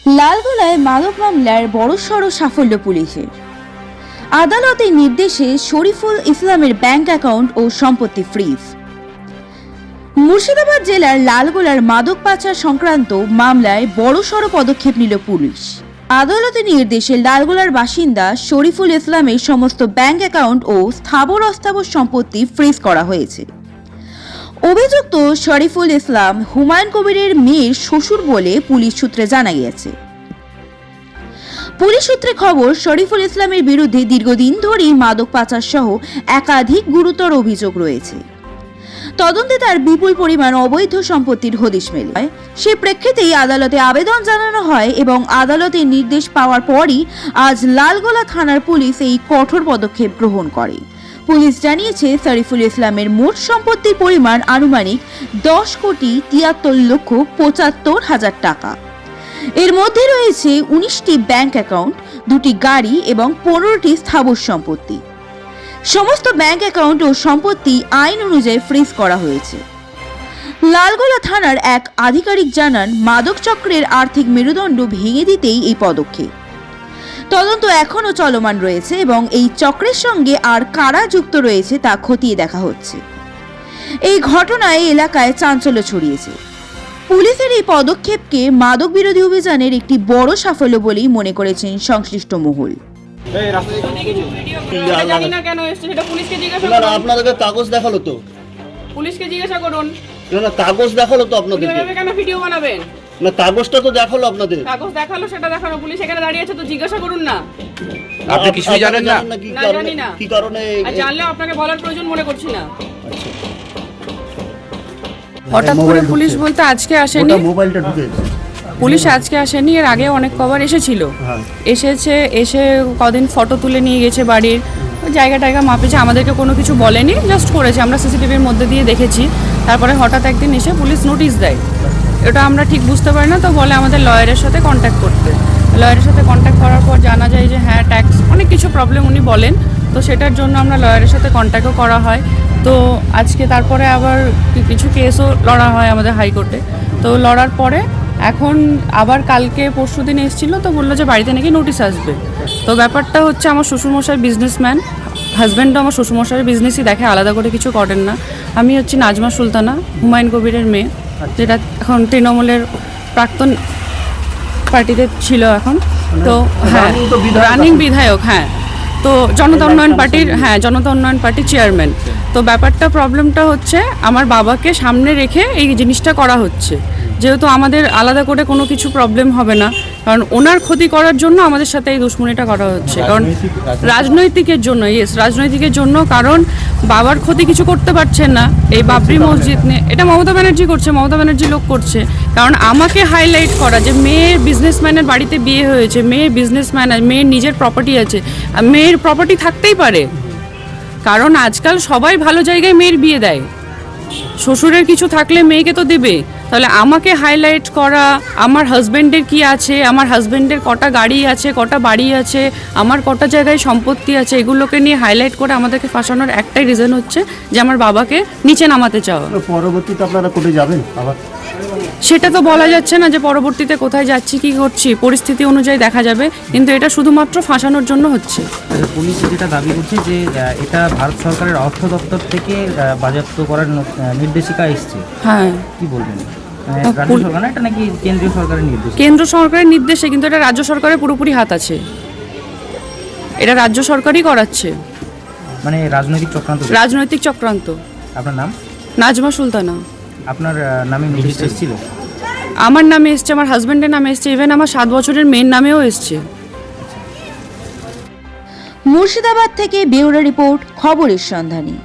লালগোলায় মাদক মামলার বড়সড় সাফল্য পুলিশের। আদালতের নির্দেশে শরীফুল ইসলামের ব্যাংক অ্যাকাউন্ট ও সম্পত্তি ফ্রিজ। মুর্শিদাবাদ জেলার লালগোলার মাদক পাচার সংক্রান্ত মামলায় বড়সড় পদক্ষেপ নিল পুলিশ। আদালতের নির্দেশে লালগোলার বাসিন্দা শরীফুল ইসলামের সমস্ত ব্যাংক অ্যাকাউন্ট ও স্থাবর অস্থাবর সম্পত্তি ফ্রিজ করা হয়েছে। অভিযুক্ত শরীফুল ইসলাম হুমায়ুন কবিরের মেয়ের শ্বশুর বলে পুলিশ সূত্রে জানা গিয়েছে। পুলিশ সূত্রে খবর, শরীফুল ইসলামের বিরুদ্ধে দীর্ঘদিন ধরেই মাদক পাচার সহ একাধিক গুরুতর অভিযোগ রয়েছে। তদন্তে তার বিপুল পরিমাণ অবৈধ সম্পত্তির হদিশ মেলে। সে প্রেক্ষিতেই আদালতে আবেদন জানানো হয় এবং আদালতের নির্দেশ পাওয়ার পরই আজ লালগোলা থানার পুলিশ এই কঠোর পদক্ষেপ গ্রহণ করে। পুলিশ জানিয়েছে, শরীফুল ইসলামের মোট সম্পত্তির পরিমাণ আনুমানিক 10,73,75,000 টাকা। এর মধ্যে রয়েছে 19টি ব্যাংক অ্যাকাউন্ট, 2টি গাড়ি এবং 15টি স্থাবর সম্পত্তি। সমস্ত ব্যাংক অ্যাকাউন্ট ও সম্পত্তি আইন অনুযায়ী ফ্রিজ করা হয়েছে। লালগোলা থানার এক আধিকারিক জানান, মাদক চক্রের আর্থিক মেরুদণ্ড ভেঙে দিতেই এই পদক্ষেপ। তদন্ত এখনও চলমান রয়েছে এবং এই চক্রের সঙ্গে আর কারা যুক্ত রয়েছে তা খতিয়ে দেখা হচ্ছে। এই ঘটনায় এলাকায় চাঞ্চল্য ছড়িয়েছে। পুলিশের এই পদক্ষেপকে মাদক বিরোধী অভিযানের একটি বড় সাফল্য বলেই মনে করেছেন সংশ্লিষ্ট মহল। আপনাদেরকে কাগজ দেখালো তো? পুলিশকে জিজ্ঞাসা করুন। না, কাগজ দেখালো তো আপনাদেরকে? কেন ভিডিও বানাবেন? না, কাগজটা তো দেখালো আপনাদের। কাগজ দেখালো, সেটা দেখানো। পুলিশ এখানে দাঁড়িয়ে আছে, তো জিজ্ঞাসা করুন না। আপনি কিছুই জানেন না? না, জানি না। কি কারণে? জানলে আপনাকে বলার প্রয়োজন মনে করছি না। হঠাৎ করে পুলিশ বলতে আজকে আসেনি। মোবাইলটা ঢুকেছে। পুলিশ আজকে আসেনি, এর আগে অনেক কবার এসেছিল। এসে কদিন ফটো তুলে নিয়ে গেছে বাড়ির, জায়গা মাপেছে, আমাদেরকে কোনো কিছু বলেনি, জাস্ট করেছে। আমরা সিসিটিভির মধ্যে দিয়ে দেখেছি। তারপরে হঠাৎ একদিন এসে পুলিশ নোটিশ দেয়। এটা আমরা ঠিক বুঝতে পারি না, তো বলে আমাদের লয়ারের সাথে কন্ট্যাক্ট করতে। লয়ারের সাথে কন্ট্যাক্ট করার পর জানা যায় যে হ্যাঁ, ট্যাক্স অনেক কিছু প্রবলেম উনি বলেন, তো সেটার জন্য আমরা লয়ারের সাথে কন্ট্যাক্টও করা হয়। তো আজকে তারপরে আবার কিছু কেসও লড়া হয় আমাদের হাইকোর্টে। তো লড়ার পরে এখন আবার কালকে পরশুদিন এসেছিল, তো বললো যে বাড়িতে নাকি নোটিশ আসবে। তো ব্যাপারটা হচ্ছে, আমার শ্বশুরমশাই বিজনেসম্যান, হাজব্যান্ডও আমার শ্বশুরমশাইয়ের বিজনেসই দেখে, আলাদা করে কিছু করেন না। আমি হচ্ছি নাজমা সুলতানা, হুমায়ুন কবিরের মেয়ে, যেটা এখন তৃণমূলের প্রাক্তন পার্টিতে ছিল এখন। তো হ্যাঁ, রানিং বিধায়ক। হ্যাঁ, তো জনতা উন্নয়ন পার্টির চেয়ারম্যান। তো প্রবলেমটা হচ্ছে, আমার বাবাকে সামনে রেখে এই জিনিসটা করা হচ্ছে। যেহেতু আমাদের আলাদা করে কোনো কিছু প্রবলেম হবে না, কারণ ওনার ক্ষতি করার জন্য আমাদের সাথে এই দুশ্মনীটা করা হচ্ছে। কারণ রাজনৈতিকের জন্য, কারণ বাবার ক্ষতি কিছু করতে পারছেন না। এই বাবরি মসজিদ নিয়ে এটা মমতা ব্যানার্জি করছে, মমতা ব্যানার্জি লোক করছে। কারণ আমাকে হাইলাইট করা যে মেয়ের বিজনেসম্যানের বাড়িতে বিয়ে হয়েছে, মেয়ের বিজনেসম্যান, মেয়ের নিজের প্রপার্টি আছে, মেয়ের প্রপার্টি থাকতেই পারে। কারণ আজকাল সবাই ভালো জায়গায় মেয়ের বিয়ে দেয়, শ্বশুরের কিছু থাকলে মেয়েকে তো দেবে। তাহলে আমাকে হাইলাইট করা, আমার হাজব্যান্ডের কি আছে, আমার হাজব্যান্ডের কটা গাড়ি আছে, কটা বাড়ি আছে, আমার কটা জায়গায় সম্পত্তি আছে, এগুলোকে নিয়ে হাইলাইট করে আমাদেরকে ফাঁসানোর একটাই রিজন হচ্ছে যে আমার বাবাকে নিচে নামাতে চাওয়া। পরবর্তীতে আপনারা কোর্টে যাবেন আবার? সেটা তো বলা যাচ্ছে না যে পরবর্তীতে কোথায় যাচ্ছি, কি করছি, পরিস্থিতি অনুযায়ী দেখা যাবে। কিন্তু এটা শুধুমাত্র ফাঁসানোর জন্য হচ্ছে। পুলিশ যেটা দাবি করছে যে এটা ভারত সরকারের অর্থ দপ্তর থেকে বাজেয়াপ্ত করার নির্দেশিকা এসছে। হ্যাঁ, কি বলবেন? রাজ্য সরকার না, এটা নাকি কেন্দ্রীয় সরকারের নির্দেশ? কেন্দ্র সরকারের নির্দেশে, কিন্তু এটা রাজ্য সরকারের পুরোপুরি হাত আছে। এটা রাজ্য সরকারই করাচ্ছে। মানে রাজনৈতিক চক্রান্ত। আপনার নাম? নাজমা সুলতানা। আপনার নামে নোটিশ এসেছিল? আমার নামে এসছে, আমার হাজব্যান্ডের নামে এসছে, ইভেন আমার 7 বছরের মেয়ের নামেও এসছে। মুর্শিদাবাদ থেকে ব্যুরো রিপোর্ট, খবরের সন্ধানী।